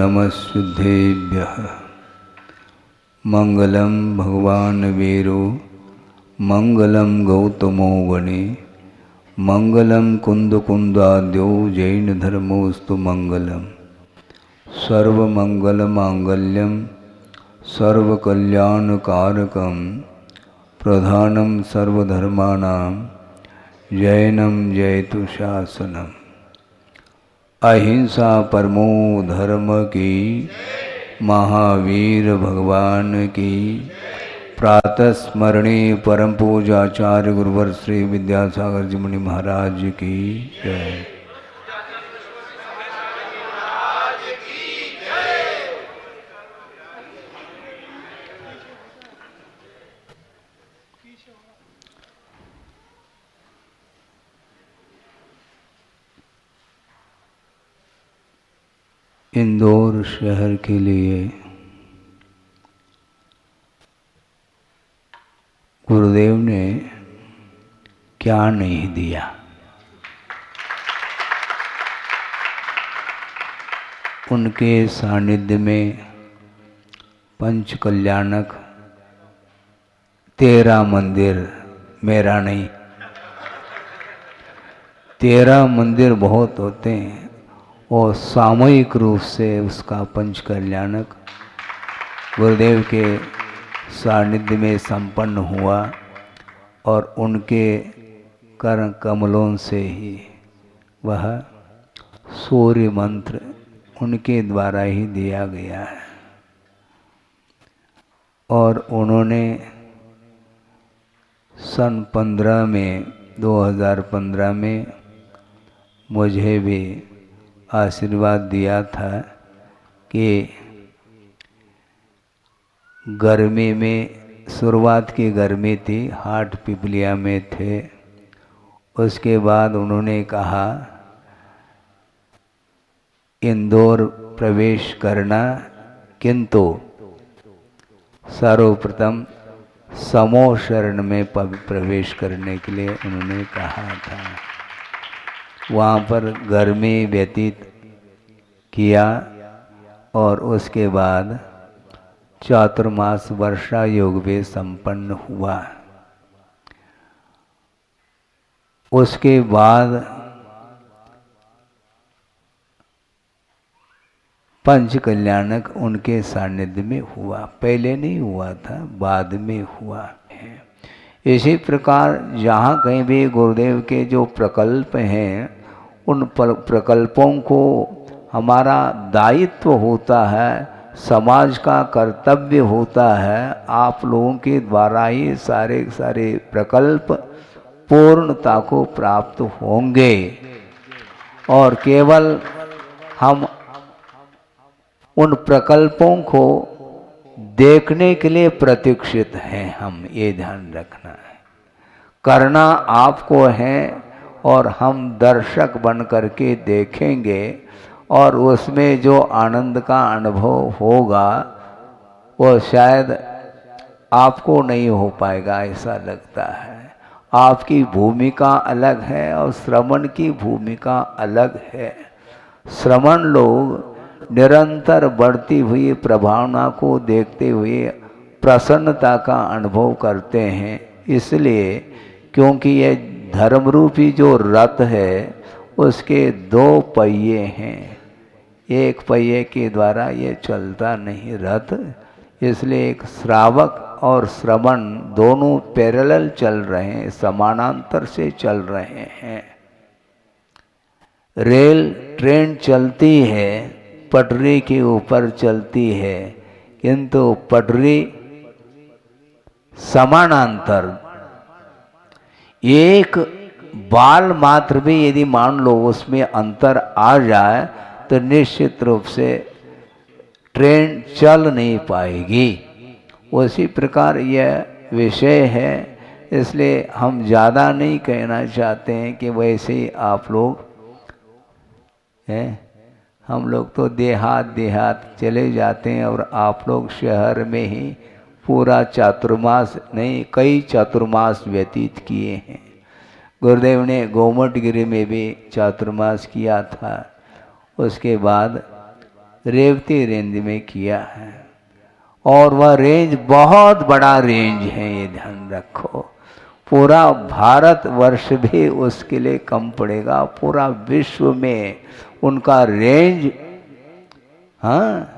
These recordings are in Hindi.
नमस्युद्धेभ्यः। मंगलम भगवान वीरो मंगलम गौतमो वने मंगलम कुंदकुंदाद्यो जैन धर्मोस्तु मंगलम। सर्वमंगल मांगल्यम सर्वकल्याणकारकम प्रधानम सर्वधर्माणां जैनम जयतु शासनम। अहिंसा परमो धर्म की, महावीर भगवान की। प्रातः स्मरणीय परम पूजाचार्य गुरुवर श्री विद्यासागर जी मुनि महाराज की जय। इंदौर शहर के लिए गुरुदेव ने क्या नहीं दिया। उनके सानिध्य में पंच कल्याणक 13 मंदिर, मेरा नहीं, 13 मंदिर बहुत होते हैं और सामूहिक रूप से उसका पंच कल्याणक गुरुदेव के सानिध्य में संपन्न हुआ और उनके कर्ण कमलों से ही वह सूर्य मंत्र उनके द्वारा ही दिया गया है। और उन्होंने सन 2015 में मुझे भी आशीर्वाद दिया था कि गर्मी में, शुरुआत की गर्मी थी, हाट पिपलिया में थे। उसके बाद उन्होंने कहा इंदौर प्रवेश करना, किंतु सर्वप्रथम समो शरण में प्रवेश करने के लिए उन्होंने कहा था। वहाँ पर गर्मी व्यतीत किया और उसके बाद चातुर्मास वर्षा योग भी संपन्न हुआ। उसके बाद पंच कल्याणक उनके सानिध्य में हुआ, पहले नहीं हुआ था, बाद में हुआ है। इसी प्रकार जहाँ कहीं भी गुरुदेव के जो प्रकल्प हैं, उन प्रकल्पों को हमारा दायित्व होता है, समाज का कर्तव्य होता है। आप लोगों के द्वारा ही सारे प्रकल्प पूर्णता को प्राप्त होंगे और केवल हम उन प्रकल्पों को देखने के लिए प्रतीक्षित हैं। हम ये ध्यान रखना है, करना आपको है और हम दर्शक बन करके देखेंगे और उसमें जो आनंद का अनुभव होगा वो शायद आपको नहीं हो पाएगा, ऐसा लगता है। आपकी भूमिका अलग है और श्रवण की भूमिका अलग है। श्रवण लोग निरंतर बढ़ती हुई प्रभावना को देखते हुए प्रसन्नता का अनुभव करते हैं, इसलिए क्योंकि ये धर्मरूपी जो रथ है उसके 2 पहिए हैं, एक पहिए के द्वारा ये चलता नहीं रथ। इसलिए एक श्रावक और श्रवण दोनों पैरेलल चल रहे हैं, समानांतर से चल रहे हैं। रेल ट्रेन चलती है, पटरी के ऊपर चलती है, किंतु पटरी समानांतर, एक बाल मात्र भी यदि मान लो उसमें अंतर आ जाए तो निश्चित रूप से ट्रेन चल नहीं पाएगी। उसी प्रकार यह विषय है, इसलिए हम ज़्यादा नहीं कहना चाहते हैं कि वैसे ही आप लोग हैं। हम लोग तो देहात चले जाते हैं और आप लोग शहर में ही पूरा चातुर्मास नहीं, कई चातुर्मास व्यतीत किए हैं। गुरुदेव ने गोमटगिरी में भी चातुर्मास किया था। उसके बाद रेवती रेंज में किया है, और वह रेंज बहुत बड़ा रेंज है, ये ध्यान रखो। पूरा भारतवर्ष भी उसके लिए कम पड़ेगा, पूरा विश्व में उनका रेंज हाँ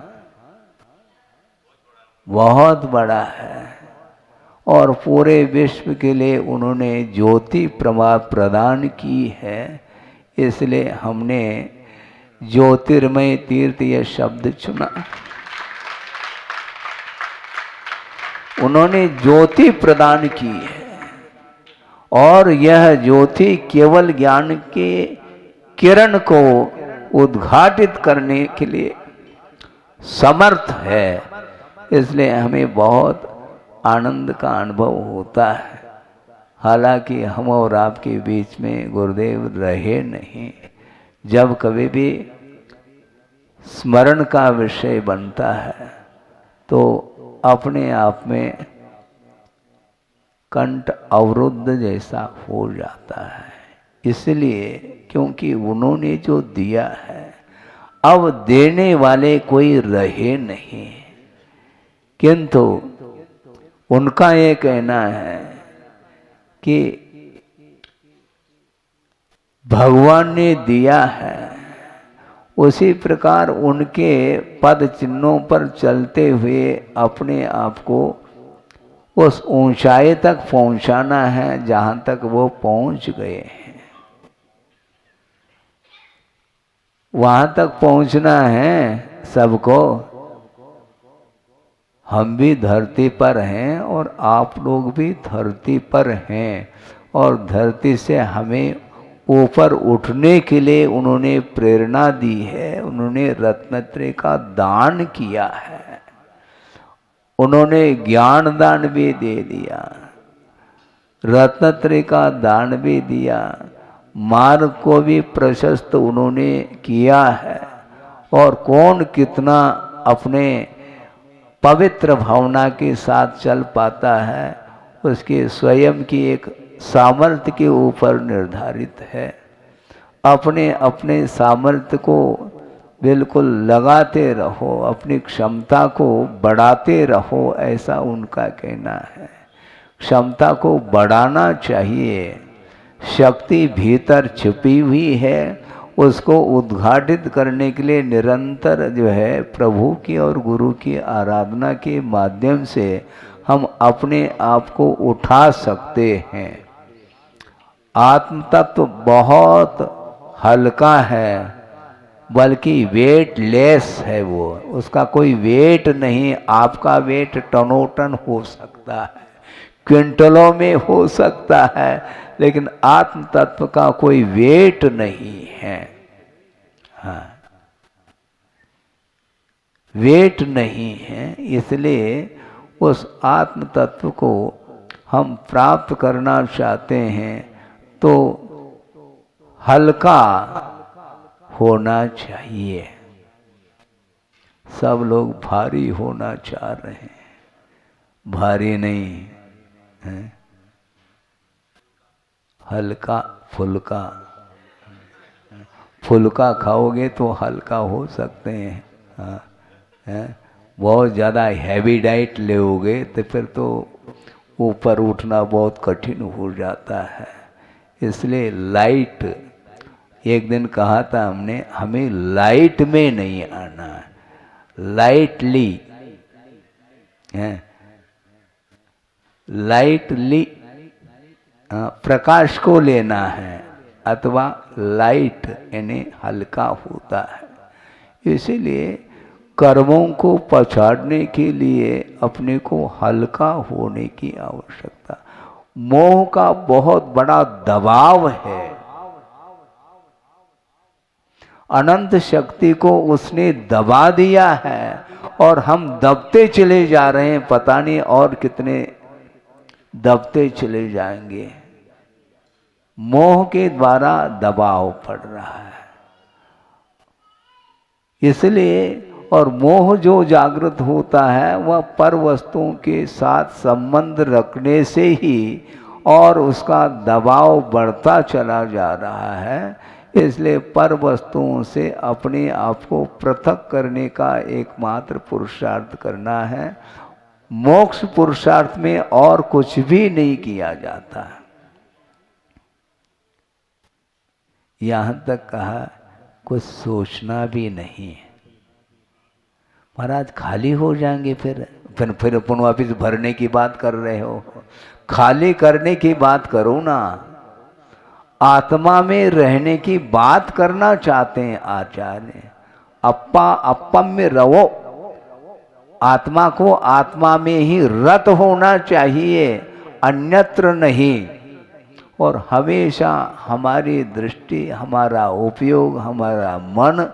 बहुत बड़ा है। और पूरे विश्व के लिए उन्होंने ज्योति प्रदान की है। इसलिए हमने ज्योतिर्मय तीर्थ यह शब्द चुना। उन्होंने ज्योति प्रदान की है, और यह ज्योति केवल ज्ञान के किरण को उद्घाटित करने के लिए समर्थ है। इसलिए हमें बहुत आनंद का अनुभव होता है। हालांकि हम और आपके बीच में गुरुदेव रहे नहीं। जब कभी भी स्मरण का विषय बनता है तो अपने आप में कंठ अवरुद्ध जैसा हो जाता है। इसलिए क्योंकि उन्होंने जो दिया है, अब देने वाले कोई रहे नहीं, किंतु उनका ये कहना है कि भगवान ने दिया है, उसी प्रकार उनके पद चिन्हों पर चलते हुए अपने आप को उस ऊंचाई तक पहुंचाना है जहां तक वो पहुंच गए हैं। वहां तक पहुंचना है सबको। हम भी धरती पर हैं और आप लोग भी धरती पर हैं, और धरती से हमें ऊपर उठने के लिए उन्होंने प्रेरणा दी है। उन्होंने रत्नत्रय का दान किया है, उन्होंने ज्ञान दान भी दे दिया, रत्नत्रय का दान भी दिया, मार्ग को भी प्रशस्त उन्होंने किया है। और कौन कितना अपने पवित्र भावना के साथ चल पाता है, उसके स्वयं की एक सामर्थ्य के ऊपर निर्धारित है। अपने अपने सामर्थ्य को बिल्कुल लगाते रहो, अपनी क्षमता को बढ़ाते रहो, ऐसा उनका कहना है। क्षमता को बढ़ाना चाहिए। शक्ति भीतर छिपी हुई है, उसको उद्घाटित करने के लिए निरंतर जो है प्रभु की और गुरु की आराधना के माध्यम से हम अपने आप को उठा सकते हैं। आत्म तत्व बहुत हल्का है, बल्कि वेट लेस है वो, उसका कोई वेट नहीं। आपका वेट टनोटन हो सकता है, क्विंटलों में हो सकता है, लेकिन आत्म तत्व का कोई वेट नहीं है। हाँ, वेट नहीं है। इसलिए उस आत्म तत्व को हम प्राप्त करना चाहते हैं तो हल्का होना चाहिए। सब लोग भारी होना चाह रहे हैं, भारी नहीं है, हल्का फुल्का। फुल्का खाओगे तो हल्का हो सकते हैं। हाँ, है? बहुत ज़्यादा हैवी डाइट लोगे तो फिर तो ऊपर उठना बहुत कठिन हो जाता है। इसलिए लाइट, एक दिन कहा था हमने, हमें लाइट में नहीं आना, लाइटली है, लाइटली प्रकाश को लेना है, अथवा लाइट यानी हल्का होता है। इसीलिए कर्मों को पछाड़ने के लिए अपने को हल्का होने की आवश्यकता। मोह का बहुत बड़ा दबाव है, अनंत शक्ति को उसने दबा दिया है और हम दबते चले जा रहे हैं। पता नहीं और कितने दबते चले जाएंगे। मोह के द्वारा दबाव पड़ रहा है। इसलिए और मोह जो जागृत होता है वह पर वस्तुओं के साथ संबंध रखने से ही और उसका दबाव बढ़ता चला जा रहा है। इसलिए पर वस्तुओं से अपने आप को पृथक करने का एकमात्र पुरुषार्थ करना है। मोक्ष पुरुषार्थ में और कुछ भी नहीं किया जाता। यहां तक कहा कुछ सोचना भी नहीं। महाराज खाली हो जाएंगे फिर अपन वापिस भरने की बात कर रहे हो। खाली करने की बात करो ना, आत्मा में रहने की बात करना चाहते हैं आचार्य। अपम में रहो, आत्मा को आत्मा में ही रत होना चाहिए, अन्यत्र नहीं। और हमेशा हमारी दृष्टि, हमारा उपयोग, हमारा मन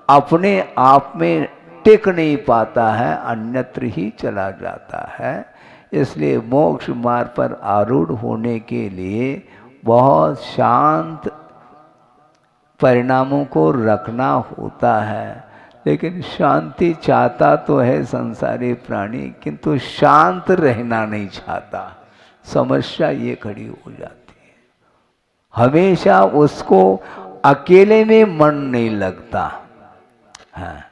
अपने आप में टिक नहीं पाता है, अन्यत्र ही चला जाता है। इसलिए मोक्ष मार्ग पर आरूढ़ होने के लिए बहुत शांत परिणामों को रखना होता है। लेकिन शांति चाहता तो है संसारी प्राणी, किंतु शांत रहना नहीं चाहता। समस्या ये खड़ी हो जाती है। हमेशा उसको अकेले में मन नहीं लगता है।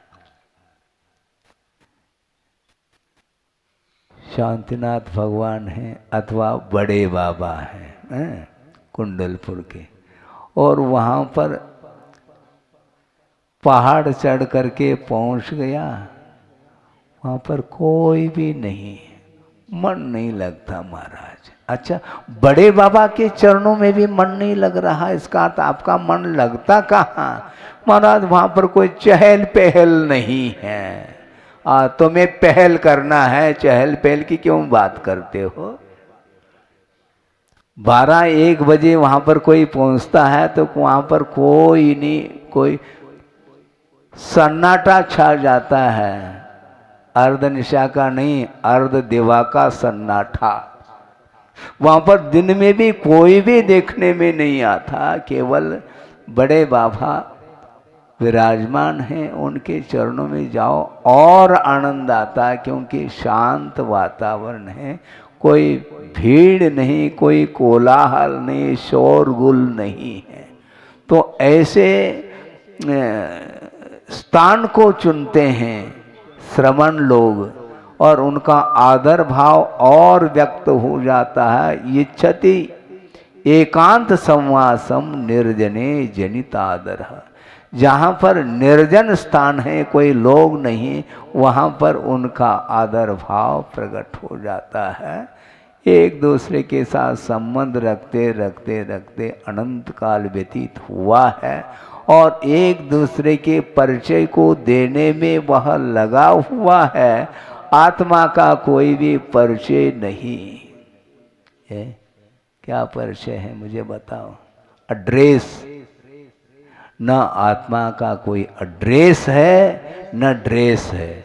शांतिनाथ भगवान हैं अथवा बड़े बाबा हैं कुंडलपुर के, और वहाँ पर पहाड़ चढ़ करके पहुँच गया। वहाँ पर कोई भी नहीं, मन नहीं लगता महाराज। अच्छा, बड़े बाबा के चरणों में भी मन नहीं लग रहा, इसका अर्थ आपका मन लगता कहाँ? महाराज वहाँ पर कोई चहल पहल नहीं है। तुम्हें पहल करना है, चहल पहल की क्यों बात करते हो? 12-1 बजे वहां पर कोई पहुंचता है तो वहां पर कोई नहीं, कोई सन्नाटा छा जाता है। अर्ध निशा का नहीं, अर्ध दिवा का सन्नाटा। वहां पर दिन में भी कोई भी देखने में नहीं आता, केवल बड़े बाबा विराजमान हैं। उनके चरणों में जाओ और आनंद आता, क्योंकि शांत वातावरण है, कोई भीड़ नहीं, कोई कोलाहल नहीं, शोरगुल नहीं है। तो ऐसे स्थान को चुनते हैं श्रमण लोग, और उनका आदर भाव और व्यक्त हो जाता है। इच्छति एकांत संवासम निर्जने जनितादर। जहाँ पर निर्जन स्थान है, कोई लोग नहीं, वहाँ पर उनका आदर भाव प्रकट हो जाता है। एक दूसरे के साथ संबंध रखते रखते रखते अनंत काल व्यतीत हुआ है, और एक दूसरे के परिचय को देने में वह लगा हुआ है। आत्मा का कोई भी परिचय नहीं है। क्या परिचय है मुझे बताओ? एड्रेस। न आत्मा का कोई एड्रेस है, न ड्रेस है।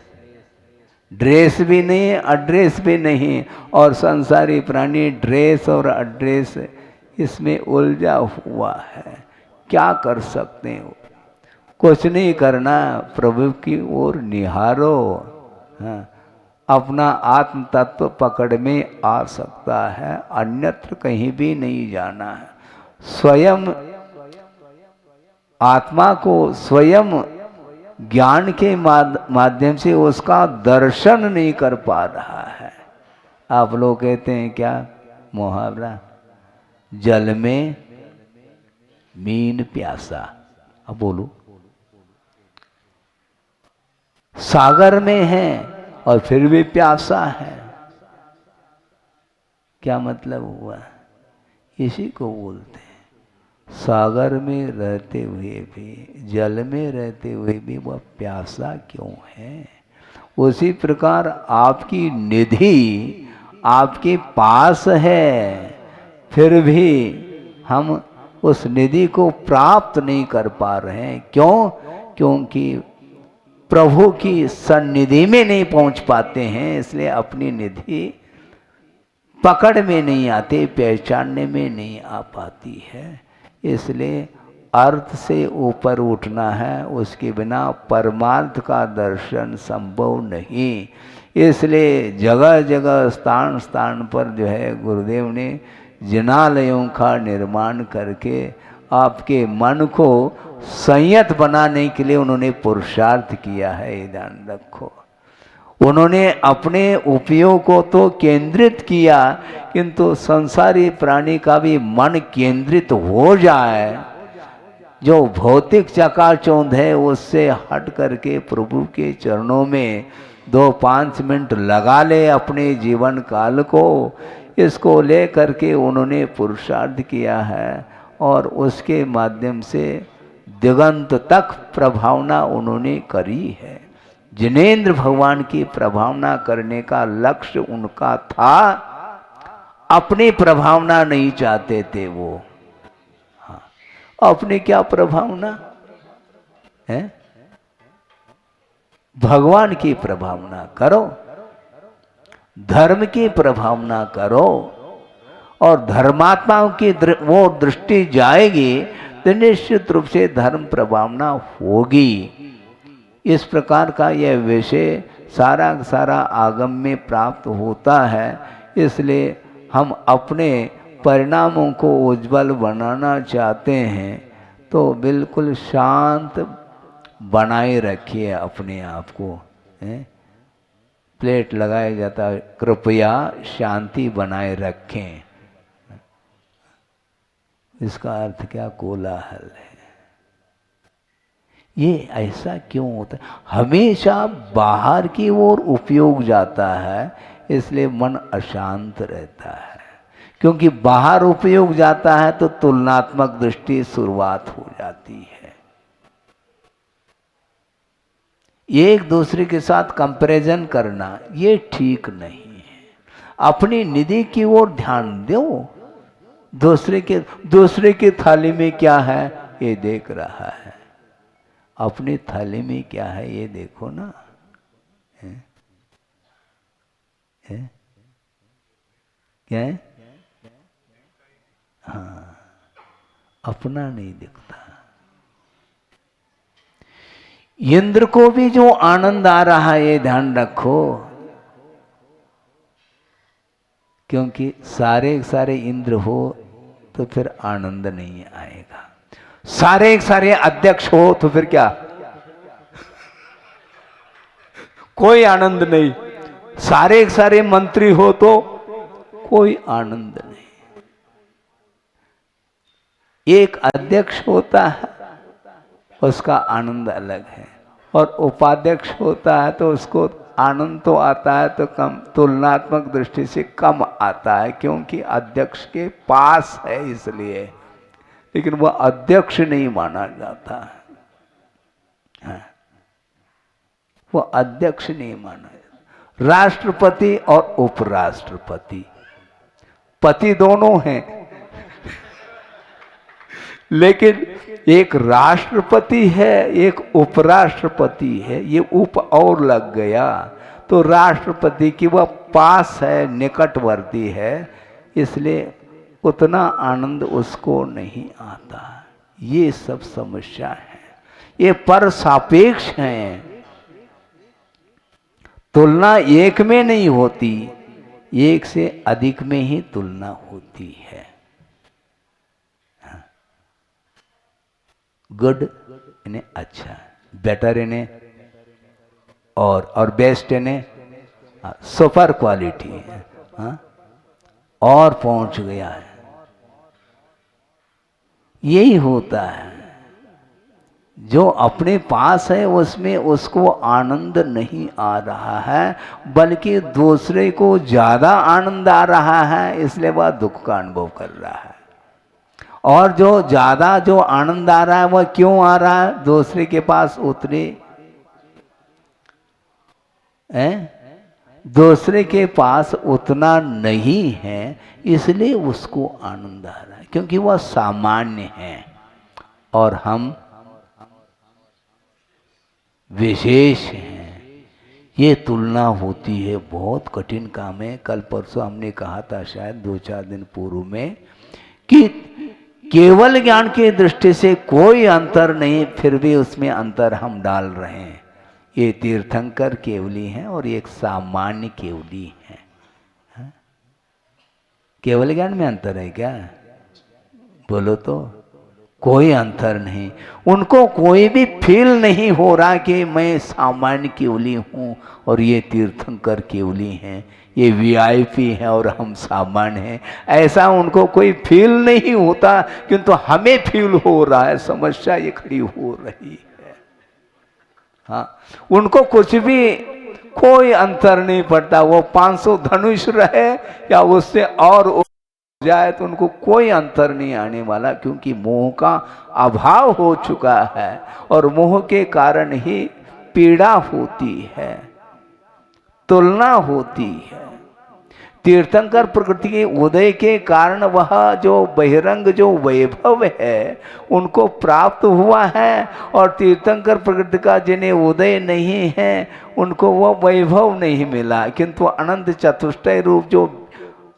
ड्रेस भी नहीं, एड्रेस भी नहीं। और संसारी प्राणी ड्रेस और एड्रेस इसमें उलझा हुआ है। क्या कर सकते हो? कुछ नहीं करना, प्रभु की ओर निहारो। हाँ, अपना आत्म तत्व पकड़ में आ सकता है, अन्यत्र कहीं भी नहीं जाना है। स्वयं आत्मा को स्वयं ज्ञान के माध्यम से उसका दर्शन नहीं कर पा रहा है। आप लोग कहते हैं क्या मुहावरा, जल में मीन प्यासा। अब बोलो, सागर में है और फिर भी प्यासा है। क्या मतलब हुआ? इसी को बोलते हैं सागर में रहते हुए भी, जल में रहते हुए भी वह प्यासा क्यों है? उसी प्रकार आपकी निधि आपके पास है, फिर भी हम उस निधि को प्राप्त नहीं कर पा रहे हैं। क्यों? क्योंकि प्रभु की सन्निधि में नहीं पहुंच पाते हैं, इसलिए अपनी निधि पकड़ में नहीं आती, पहचानने में नहीं आ पाती है। इसलिए अर्थ से ऊपर उठना है, उसके बिना परमार्थ का दर्शन संभव नहीं। इसलिए जगह जगह स्थान स्थान पर जो है गुरुदेव ने जिनालयों का निर्माण करके आपके मन को संयत बनाने के लिए उन्होंने पुरुषार्थ किया है, ये ध्यान रखो। उन्होंने अपने उपयोग को तो केंद्रित किया, किंतु संसारी प्राणी का भी मन केंद्रित हो जाए, जो भौतिक चकाचौंध है उससे हट करके प्रभु के चरणों में 2-5 मिनट लगा ले अपने जीवन काल को, इसको ले करके उन्होंने पुरुषार्थ किया है और उसके माध्यम से दिगंत तक प्रभावना उन्होंने करी है। जिनेंद्र भगवान की प्रभावना करने का लक्ष्य उनका था, अपनी प्रभावना नहीं चाहते थे वो। हाँ, अपनी क्या प्रभावना है, भगवान की प्रभावना करो, धर्म की प्रभावना करो, और धर्मात्माओं की वो दृष्टि जाएगी तो निश्चित रूप से धर्म प्रभावना होगी। इस प्रकार का यह विषय सारा सारा आगम में प्राप्त होता है। इसलिए हम अपने परिणामों को उज्जवल बनाना चाहते हैं तो बिल्कुल शांत बनाए रखिए अपने आप को। प्लेट लगाया जाता है, कृपया शांति बनाए रखें। इसका अर्थ क्या, कोलाहल है। ये ऐसा क्यों होता है, हमेशा बाहर की ओर उपयोग जाता है, इसलिए मन अशांत रहता है। क्योंकि बाहर उपयोग जाता है तो तुलनात्मक दृष्टि शुरुआत हो जाती है, एक दूसरे के साथ कंपैरिजन करना, ये ठीक नहीं है। अपनी निधि की ओर ध्यान दो, दूसरे के थाली में क्या है ये देख रहा है, अपनी थाली में क्या है ये देखो ना। क्या है? हाँ, अपना नहीं दिखता। इंद्र को भी जो आनंद आ रहा है ये ध्यान रखो, क्योंकि सारे इंद्र हो तो फिर आनंद नहीं आएगा। सारे अध्यक्ष हो तो फिर क्या, कोई आनंद नहीं। सारे मंत्री हो तो कोई आनंद नहीं। एक अध्यक्ष होता है उसका आनंद अलग है, और उपाध्यक्ष होता है तो उसको आनंद तो आता है तो कम, तुलनात्मक दृष्टि से कम आता है, क्योंकि अध्यक्ष के पास है इसलिए, लेकिन वह अध्यक्ष नहीं माना जाता है। वह अध्यक्ष नहीं माना जाता। राष्ट्रपति और उपराष्ट्रपति, पति दोनों हैं, लेकिन एक राष्ट्रपति है एक उपराष्ट्रपति है, ये उप और लग गया तो राष्ट्रपति की वह पास है, निकटवर्ती है, इसलिए उतना आनंद उसको नहीं आता। ये सब समस्या है, ये पर सापेक्ष हैं। तुलना एक में नहीं होती, एक से अधिक में ही तुलना होती है। गुड इन्हें अच्छा, बेटर इन्हें और बेस्ट इन्हें सुपर क्वालिटी है, और पहुंच गया है। यही होता है, जो अपने पास है उसमें उसको आनंद नहीं आ रहा है, बल्कि दूसरे को ज्यादा आनंद आ रहा है, इसलिए वह दुख का अनुभव कर रहा है। और जो ज्यादा जो आनंद आ रहा है वह क्यों आ रहा है, दूसरे के पास उतने दूसरे के पास उतना नहीं है, इसलिए उसको आनंद आ रहा है, क्योंकि वह सामान्य है और हम विशेष हैं। ये तुलना होती है, बहुत कठिन काम है। कल परसों हमने कहा था, शायद 2-4 दिन पूर्व में, कि केवल ज्ञान की दृष्टि से कोई अंतर नहीं, फिर भी उसमें अंतर हम डाल रहे हैं। ये तीर्थंकर केवली हैं और एक सामान्य केवली है। केवल ज्ञान में अंतर है क्या, बोलो तो? कोई अंतर नहीं। उनको कोई भी फील नहीं हो रहा कि मैं सामान्य केवली हूँ और ये तीर्थंकर केवली हैं, ये वीआईपी हैं और हम सामान्य हैं, ऐसा उनको कोई फील नहीं होता। किंतु हमें फील हो रहा है, समस्या ये खड़ी हो रही है। हाँ, उनको कुछ भी कोई अंतर नहीं पड़ता, वो 500 धनुष रहे या उससे और जाए तो उनको कोई अंतर नहीं आने वाला, क्योंकि मोह का अभाव हो चुका है और मोह के कारण ही पीड़ा होती है, तुलना होती है। तीर्थंकर प्रकृति के उदय के कारण वह जो बहिरंग जो वैभव है उनको प्राप्त हुआ है, और तीर्थंकर प्रकृति का जिन्हें उदय नहीं है उनको वह वैभव नहीं मिला। किंतु अनंत चतुष्टय रूप जो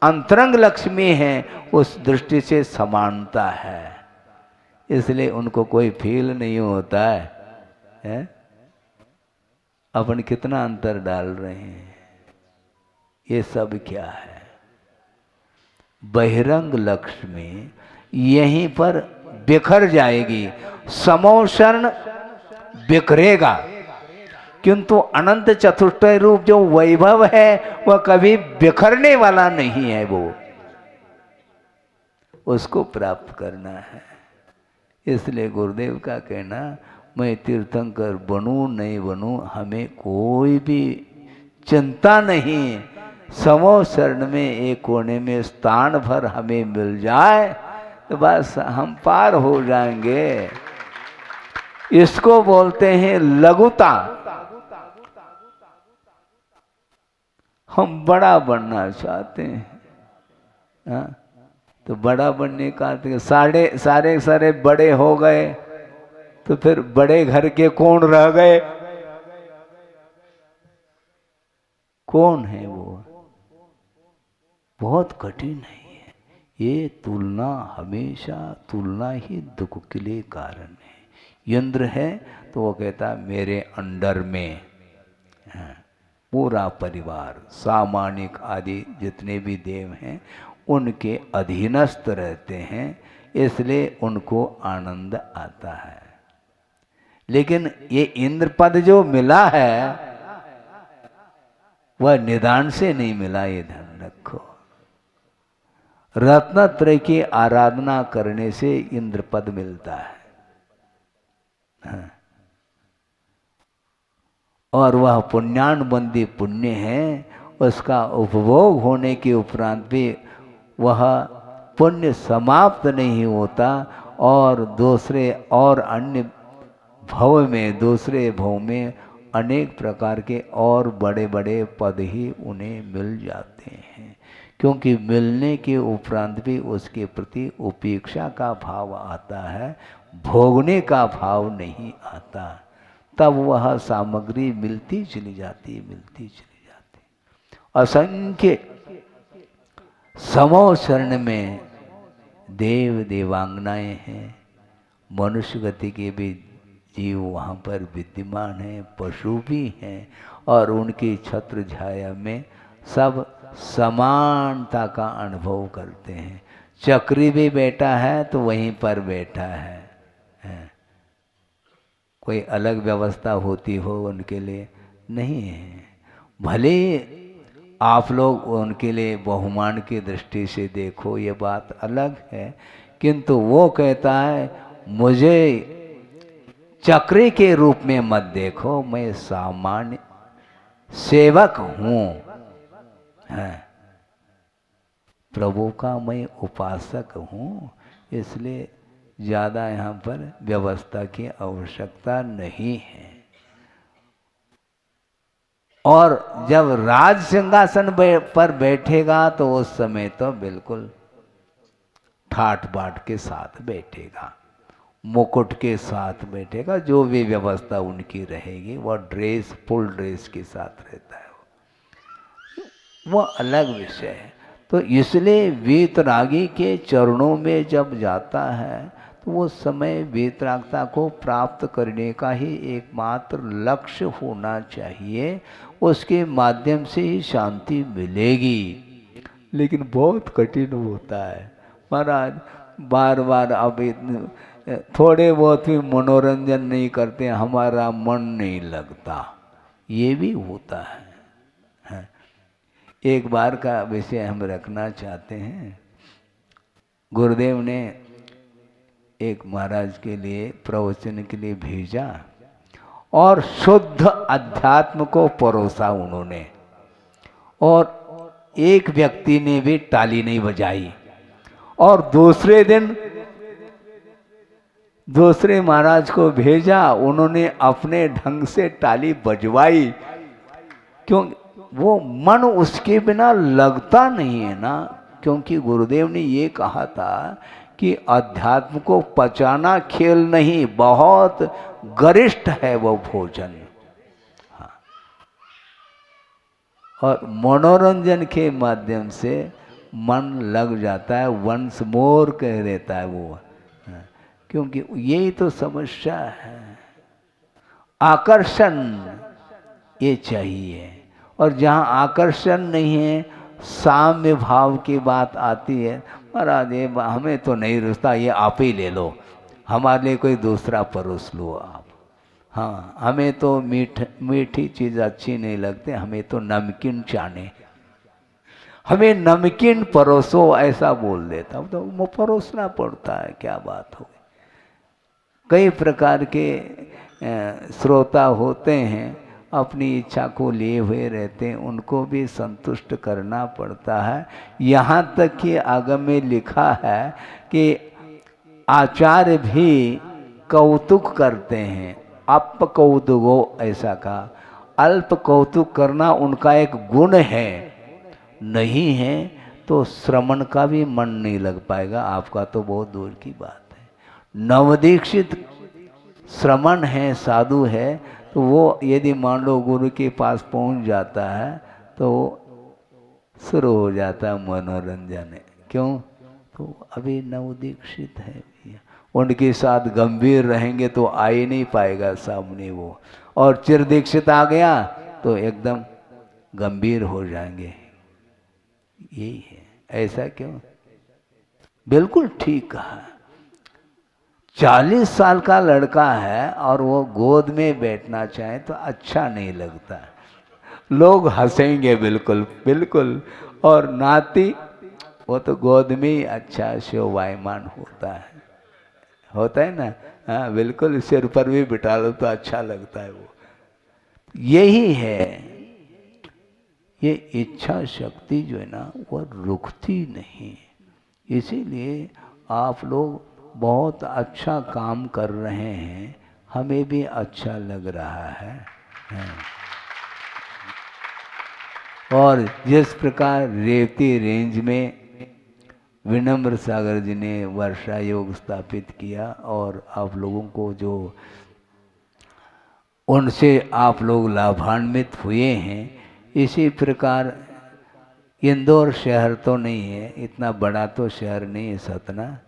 अंतरंग लक्ष्मी है उस दृष्टि से समानता है, इसलिए उनको कोई फील नहीं होता है? अपन कितना अंतर डाल रहे हैं। ये सब क्या है? बहिरंग लक्ष्मी यहीं पर बिखर जाएगी, समोशरण बिखरेगा, किंतु अनंत चतुष्टय रूप जो वैभव है वह कभी बिखरने वाला नहीं है, वो उसको प्राप्त करना है। इसलिए गुरुदेव का कहना, मैं तीर्थंकर बनूं नहीं बनूं हमें कोई भी चिंता नहीं, समो शरण में एक कोने में स्थान भर हमें मिल जाए तो बस हम पार हो जाएंगे। इसको बोलते हैं लघुता। हम बड़ा बनना चाहते हैं, हाँ? तो बड़ा बनने का सारे बड़े हो गए तो फिर बड़े घर के कौन रह गए? कौन है वो? बहुत कठिन है ये तुलना, हमेशा तुलना ही दुख के लिए कारण है। इंद्र है तो वो कहता मेरे अंडर में पूरा परिवार, सामानिक आदि जितने भी देव हैं उनके अधीनस्थ रहते हैं, इसलिए उनको आनंद आता है। लेकिन ये इंद्र पद जो मिला है वह निदान से नहीं मिला, ये ध्यान रखो। रत्नत्रय की आराधना करने से इंद्र पद मिलता है, हाँ। और वह पुण्यानुबंधी पुण्य है, उसका उपभोग होने के उपरांत भी वह पुण्य समाप्त नहीं होता और दूसरे और अन्य भव में, दूसरे भव में अनेक प्रकार के और बड़े बड़े पद ही उन्हें मिल जाते हैं, क्योंकि मिलने के उपरांत भी उसके प्रति उपेक्षा का भाव आता है, भोगने का भाव नहीं आता। तब वह सामग्री मिलती चली जाती, मिलती चली जाती। असंख्य समो शरण में देव देवांगनाएं हैं, मनुष्य गति के भी जीव वहाँ पर विद्यमान हैं, पशु भी हैं, और उनकी छत्र छाया में सब समानता का अनुभव करते हैं। चक्री भी बैठा है तो वहीं पर बैठा है। कोई अलग व्यवस्था होती हो उनके लिए नहीं है। भले आप लोग उनके लिए बहुमान की दृष्टि से देखो, ये बात अलग है, किंतु वो कहता है मुझे चक्री के रूप में मत देखो, मैं सामान्य सेवक हूँ, प्रभु का मैं उपासक हूँ, इसलिए ज़्यादा यहाँ पर व्यवस्था की आवश्यकता नहीं है। और जब राज सिंहासन पर बैठेगा तो उस समय तो बिल्कुल ठाट बाट के साथ बैठेगा, मुकुट के साथ बैठेगा, जो भी व्यवस्था उनकी रहेगी वह ड्रेस, फुल ड्रेस के साथ रहता है, वो अलग विषय है। तो इसलिए वीतरागी के चरणों में जब जाता है तो वो समय वीतरागता को प्राप्त करने का ही एकमात्र लक्ष्य होना चाहिए, उसके माध्यम से ही शांति मिलेगी। लेकिन बहुत कठिन होता है महाराज, बार बार अब थोड़े बहुत भी मनोरंजन नहीं करते, हमारा मन नहीं लगता, ये भी होता है। एक बार का विषय हम रखना चाहते हैं। गुरुदेव ने एक महाराज के लिए प्रवचन के लिए भेजा और शुद्ध अध्यात्म को परोसा उन्होंने, और एक व्यक्ति ने भी ताली नहीं बजाई। और दूसरे दिन दूसरे महाराज को भेजा, उन्होंने अपने ढंग से ताली बजवाई। क्यों? वो मन उसके बिना लगता नहीं है ना, क्योंकि गुरुदेव ने ये कहा था कि अध्यात्म को पचाना खेल नहीं, बहुत गरिष्ठ है वो भोजन। हाँ। और मनोरंजन के माध्यम से मन लग जाता है, वंस मोर कह देता है वो। हाँ। क्योंकि यही तो समस्या है, आकर्षण ये चाहिए। और जहाँ आकर्षण नहीं है, साम्य भाव की बात आती है, महाराज ये हमें तो नहीं रुचता, ये आप ही ले लो, हमारे लिए कोई दूसरा परोस लो आप। हाँ, हमें तो मीठी चीज़ अच्छी नहीं लगती, हमें तो नमकीन चाने, हमें नमकीन परोसो, ऐसा बोल देता हूँ। तो वो परोसना पड़ता है, क्या बात हो। कई प्रकार के श्रोता होते हैं, अपनी इच्छा को लिए हुए रहते हैं, उनको भी संतुष्ट करना पड़ता है। यहाँ तक कि आगम में लिखा है कि आचार्य भी कौतुक करते हैं, अप कौतुको, ऐसा कहा। अल्प कौतुक करना उनका एक गुण है, नहीं है तो श्रवण का भी मन नहीं लग पाएगा, आपका तो बहुत दूर की बात है। नवदीक्षित श्रमण है, साधु है, तो वो यदि मान लो गुरु के पास पहुंच जाता है तो शुरू हो जाता है मनोरंजन। क्यों? तो अभी नवदीक्षित है, उनके साथ गंभीर रहेंगे तो आ ही नहीं पाएगा सामने वो, और चिर दीक्षित आ गया तो एकदम गंभीर हो जाएंगे। यही है। ऐसा क्यों? बिल्कुल ठीक कहा। 40 साल का लड़का है और वो गोद में बैठना चाहे तो अच्छा नहीं लगता, लोग हंसेंगे, बिल्कुल बिल्कुल। और नाती वो तो गोद में ही अच्छा शोभायमान होता है ना। हाँ बिल्कुल, सिर पर भी बिठा लो तो अच्छा लगता है वो। यही है, ये इच्छा शक्ति जो है ना वो रुकती नहीं। इसीलिए आप लोग बहुत अच्छा काम कर रहे हैं, हमें भी अच्छा लग रहा है। और जिस प्रकार रेवती रेंज में विनम्र सागर जी ने वर्षा योग स्थापित किया और आप लोगों को जो उनसे आप लोग लाभान्वित हुए हैं, इसी प्रकार इंदौर शहर तो नहीं है, इतना बड़ा तो शहर नहीं है सतना,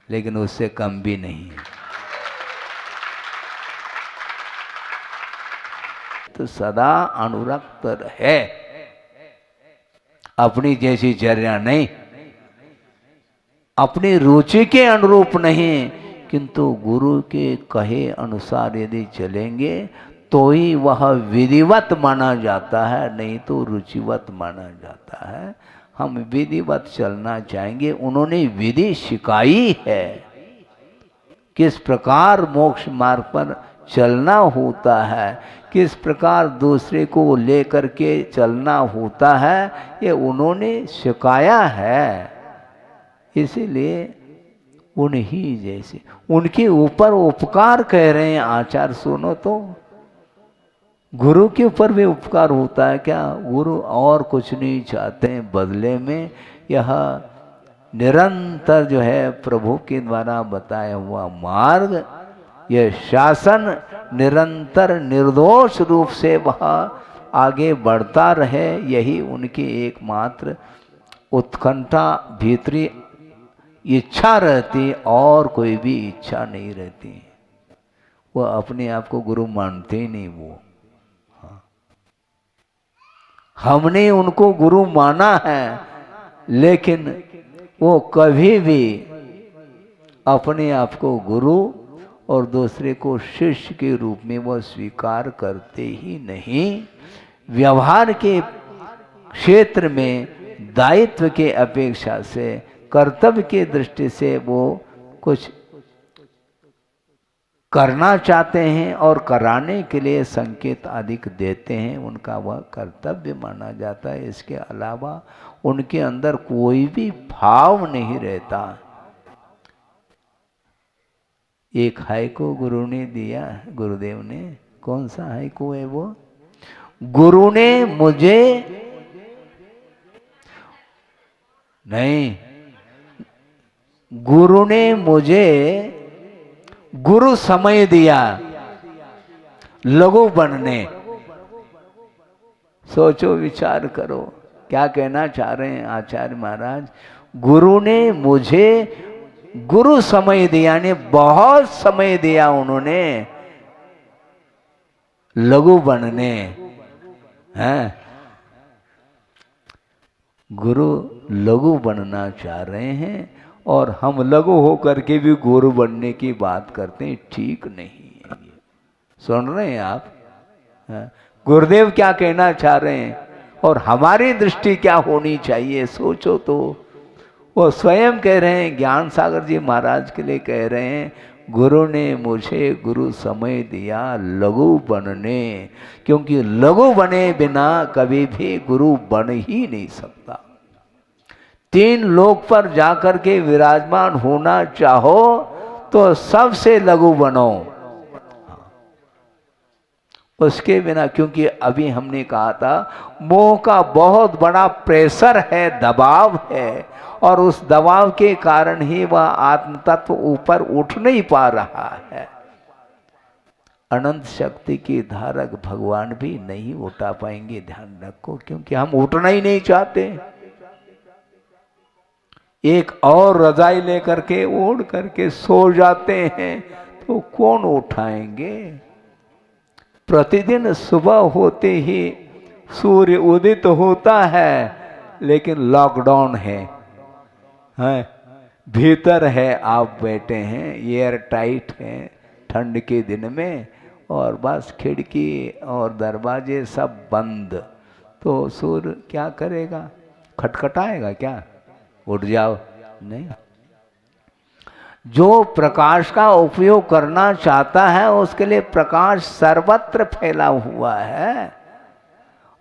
लेकिन उससे कम भी नहीं है। तो सदा अनुरक्त है, अपनी जैसी चर्या नहीं, अपनी रुचि के अनुरूप नहीं, किंतु गुरु के कहे अनुसार यदि चलेंगे तो ही वह विधिवत माना जाता है, नहीं तो रुचिवत माना जाता है। हम विधिवत चलना चाहेंगे, उन्होंने विधि सिखाई है, किस प्रकार मोक्ष मार्ग पर चलना होता है, किस प्रकार दूसरे को लेकर के चलना होता है, ये उन्होंने सिखाया है। इसीलिए उन्हीं जैसे उनके ऊपर उपकार कह रहे हैं आचार्य। सुनो तो, गुरु के ऊपर भी उपकार होता है क्या? गुरु और कुछ नहीं चाहते हैं बदले में, यह निरंतर जो है प्रभु के द्वारा बताया हुआ मार्ग, यह शासन निरंतर निर्दोष रूप से वह आगे बढ़ता रहे, यही उनकी एकमात्र उत्कंठा, भीतरी इच्छा रहती, और कोई भी इच्छा नहीं रहती। वो अपने आप को गुरु मानते ही नहीं। वो हमने उनको गुरु माना है, लेकिन वो कभी भी अपने आप को गुरु और दूसरे को शिष्य के रूप में वो स्वीकार करते ही नहीं। व्यवहार के क्षेत्र में दायित्व के अपेक्षा से, कर्तव्य के दृष्टि से वो कुछ करना चाहते हैं और कराने के लिए संकेत अधिक देते हैं, उनका वह कर्तव्य माना जाता है। इसके अलावा उनके अंदर कोई भी भाव नहीं रहता। एक हाइको गुरु ने दिया, गुरुदेव ने, कौन सा हाइको है वो? गुरु ने मुझे नहीं, गुरु ने मुझे गुरु समय दिया लघु बनने। सोचो, विचार करो, क्या कहना चाह रहे हैं आचार्य महाराज? गुरु ने मुझे गुरु समय दिया, ने बहुत समय दिया उन्होंने लघु बनने हैं। गुरु लघु बनना चाह रहे हैं और हम लघु होकर के भी गुरु बनने की बात करते हैं, ठीक नहीं है। सुन रहे हैं आप? गुरुदेव क्या कहना चाह रहे हैं और हमारी दृष्टि क्या होनी चाहिए, सोचो तो। वो स्वयं कह रहे हैं, ज्ञान सागर जी महाराज के लिए कह रहे हैं, गुरु ने मुझे गुरु समय दिया लघु बनने, क्योंकि लघु बने बिना कभी भी गुरु बन ही नहीं सकता। तीन लोक पर जाकर के विराजमान होना चाहो तो सबसे लघु बनो, उसके बिना, क्योंकि अभी हमने कहा था मोह का बहुत बड़ा प्रेशर है, दबाव है, और उस दबाव के कारण ही वह आत्म तत्व ऊपर उठ नहीं पा रहा है। अनंत शक्ति की धारक भगवान भी नहीं उठा पाएंगे, ध्यान रखो, क्योंकि हम उठना ही नहीं चाहते। एक और रजाई लेकर के ओढ़ करके सो जाते हैं तो कौन उठाएंगे? प्रतिदिन सुबह होते ही सूर्य उदित होता है, लेकिन लॉकडाउन है, भीतर है, आप बैठे हैं, एयर टाइट है ठंड के दिन में, और बस खिड़की और दरवाजे सब बंद, तो सूर्य क्या करेगा? खटखटाएगा क्या? उठ जाओ? नहीं। जो प्रकाश का उपयोग करना चाहता है उसके लिए प्रकाश सर्वत्र फैला हुआ है,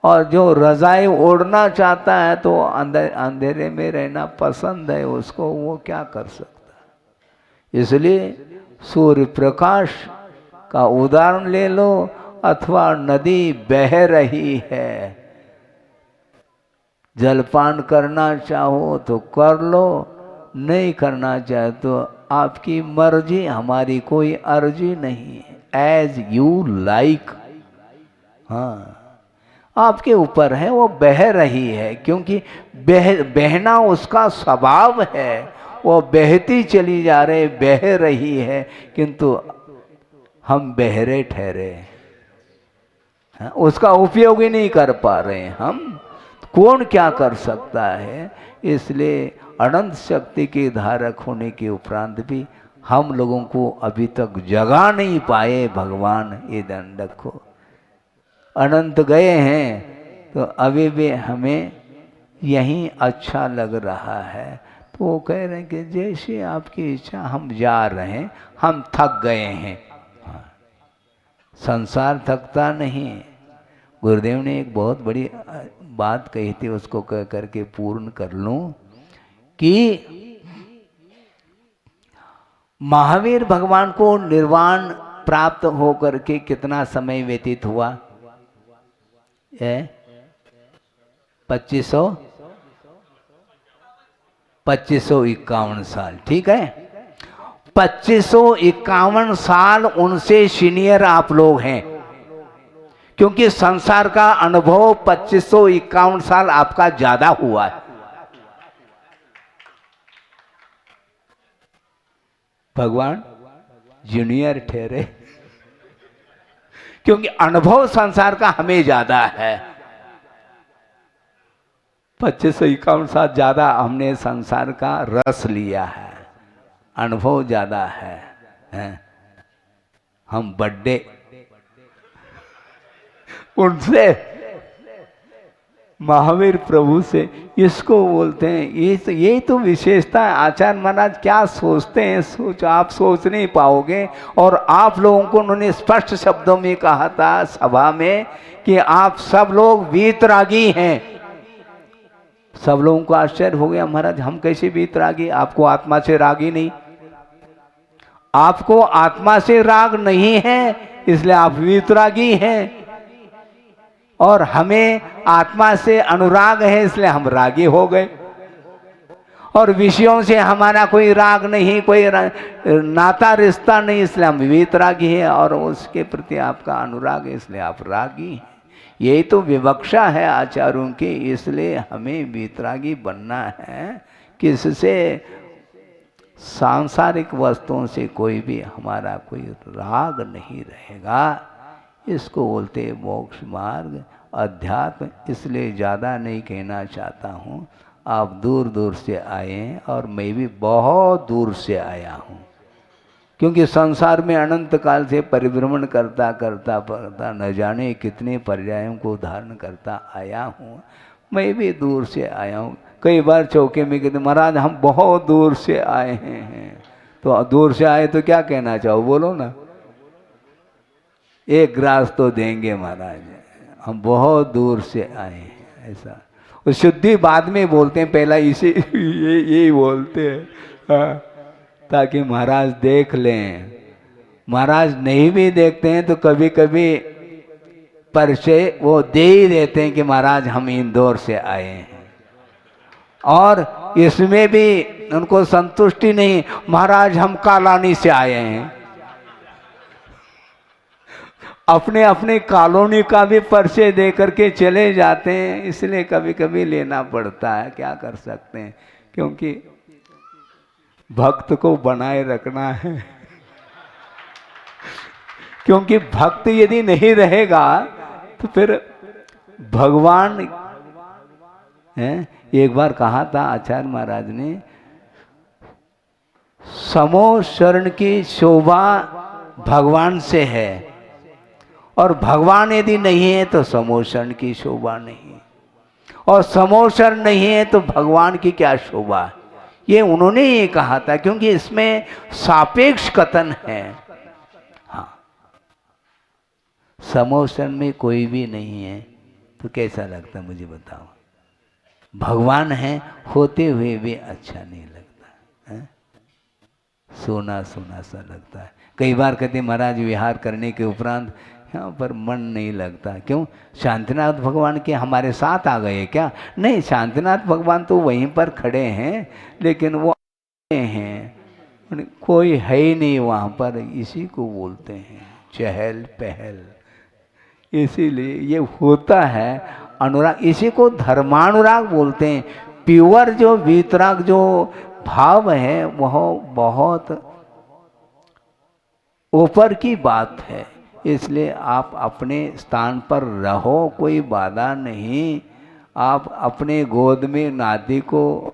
और जो रजाई ओढ़ना चाहता है तो अंधेरे में रहना पसंद है उसको, वो क्या कर सकता है? इसलिए सूर्य प्रकाश का उदाहरण ले लो, अथवा नदी बह रही है, जलपान करना चाहो तो कर लो, नहीं करना चाहे तो आपकी मर्जी, हमारी कोई अर्जी नहीं है। एज यू लाइक, हाँ, आपके ऊपर है, वो बह रही है, क्योंकि बहना उसका स्वभाव है, वो बहती चली जा रही, बह रही है, किंतु हम बहरे ठहरे, उसका उपयोग ही नहीं कर पा रहे हैं हम। कौन क्या कर सकता है? इसलिए अनंत शक्ति के धारक होने के उपरांत भी हम लोगों को अभी तक जगा नहीं पाए भगवान, ये ध्यान रखो। अनंत गए हैं तो अभी भी हमें यहीं अच्छा लग रहा है, तो वो कह रहे हैं कि जैसे आपकी इच्छा, हम जा रहे हैं, हम थक गए हैं। संसार थकता नहीं। गुरुदेव ने एक बहुत बड़ी बात कही थी, उसको कह करके पूर्ण कर लूं, कि महावीर भगवान को निर्वाण प्राप्त होकर के कितना समय व्यतीत हुआ? 2551 साल, ठीक है। 2551 साल उनसे सीनियर आप लोग हैं, क्योंकि संसार का अनुभव 2551 साल आपका ज्यादा हुआ है। भगवान जूनियर ठहरे, क्योंकि अनुभव संसार का हमें ज्यादा है। 2551 साल ज्यादा हमने संसार का रस लिया है, अनुभव ज़्यादा है, हैं? हम बड्डे उनसे, महावीर प्रभु से, इसको बोलते हैं। ये तो विशेषता है। आचार्य महाराज क्या सोचते हैं, आप सोच नहीं पाओगे। और आप लोगों को उन्होंने स्पष्ट शब्दों में कहा था सभा में कि आप सब लोग वीतरागी हैं। सब लोगों को आश्चर्य हो गया, महाराज हम कैसे वीतरागी, आपको आत्मा से रागी नहीं, आपको आत्मा से राग नहीं है इसलिए आप वीतरागी हैं, और हमें आत्मा से अनुराग है इसलिए हम रागी हो गए। और विषयों से हमारा कोई राग नहीं, कोई नाता रिश्ता नहीं, इसलिए हम वीतरागी हैं, और उसके प्रति आपका अनुराग है इसलिए आप रागी हैं। यही तो विवक्षा है आचार्यों की। इसलिए हमें वीतरागी बनना है, किससे, सांसारिक वस्तुओं से कोई भी हमारा कोई राग नहीं रहेगा। इसको बोलते मोक्ष मार्ग, अध्यात्म। इसलिए ज़्यादा नहीं कहना चाहता हूँ। आप दूर दूर से आए हैं और मैं भी बहुत दूर से आया हूँ, क्योंकि संसार में अनंत काल से परिभ्रमण करता करता करता न जाने कितने पर्यायों को धारण करता आया हूँ। मैं भी दूर से आया हूँ। कई बार चौके में कहते महाराज हम बहुत दूर से आए हैं। तो दूर से आए तो क्या कहना चाहो, बोलो ना, एक ग्रास तो देंगे महाराज, हम बहुत दूर से आए हैं। ऐसा शुद्धि बाद में बोलते हैं, पहला इसे यही बोलते हैं ताकि महाराज देख लें। महाराज नहीं भी देखते हैं तो कभी कभी परिचय वो दे ही देते हैं कि महाराज हम इंदौर से आए हैं, और इसमें भी उनको संतुष्टि नहीं, महाराज हम कालानी से आए हैं। अपने अपने कॉलोनी का भी परिचय दे करके चले जाते हैं। इसलिए कभी कभी लेना पड़ता है, क्या कर सकते हैं, क्योंकि भक्त को बनाए रखना है। क्योंकि भक्त यदि नहीं रहेगा तो फिर भगवान है। एक बार कहा था आचार्य महाराज ने, समो शरण की शोभा भगवान से है, और भगवान यदि नहीं है तो समोशरण की शोभा नहीं, और समोशरण नहीं है तो भगवान की क्या शोभा। ये उन्होंने ये कहा था, क्योंकि इसमें सापेक्ष कथन है। हाँ, समोशरण में कोई भी नहीं है तो कैसा लगता मुझे बताओ। भगवान है होते हुए भी अच्छा नहीं लगता है? सोना सोना सा लगता है। कई बार कहते महाराज विहार करने के उपरांत यहाँ पर मन नहीं लगता, क्यों, शांतिनाथ भगवान के हमारे साथ आ गए क्या? नहीं, शांतिनाथ भगवान तो वहीं पर खड़े हैं, लेकिन वो हैं, कोई है ही नहीं वहाँ पर। इसी को बोलते हैं चहल पहल। इसीलिए ये होता है अनुराग, इसी को धर्मानुराग बोलते हैं। प्योर जो वीतराग जो भाव है वह बहुत ऊपर की बात है। इसलिए आप अपने स्थान पर रहो, कोई बाधा नहीं। आप अपने गोद में नाती को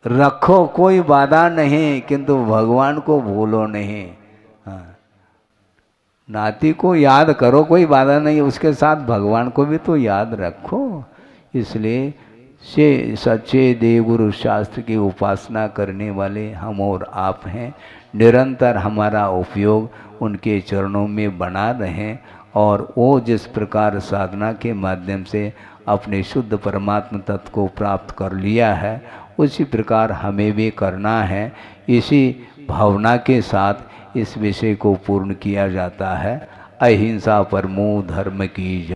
रखो, कोई बाधा नहीं, किंतु भगवान को भूलो नहीं। हाँ, नाती को याद करो, कोई बाधा नहीं, उसके साथ भगवान को भी तो याद रखो। इसलिए से सच्चे देवगुरु शास्त्र की उपासना करने वाले हम और आप हैं। निरंतर हमारा उपयोग उनके चरणों में बना रहें, और वो जिस प्रकार साधना के माध्यम से अपने शुद्ध परमात्म तत्व को प्राप्त कर लिया है, उसी प्रकार हमें भी करना है। इसी भावना के साथ इस विषय को पूर्ण किया जाता है। अहिंसा परमो धर्म की जय।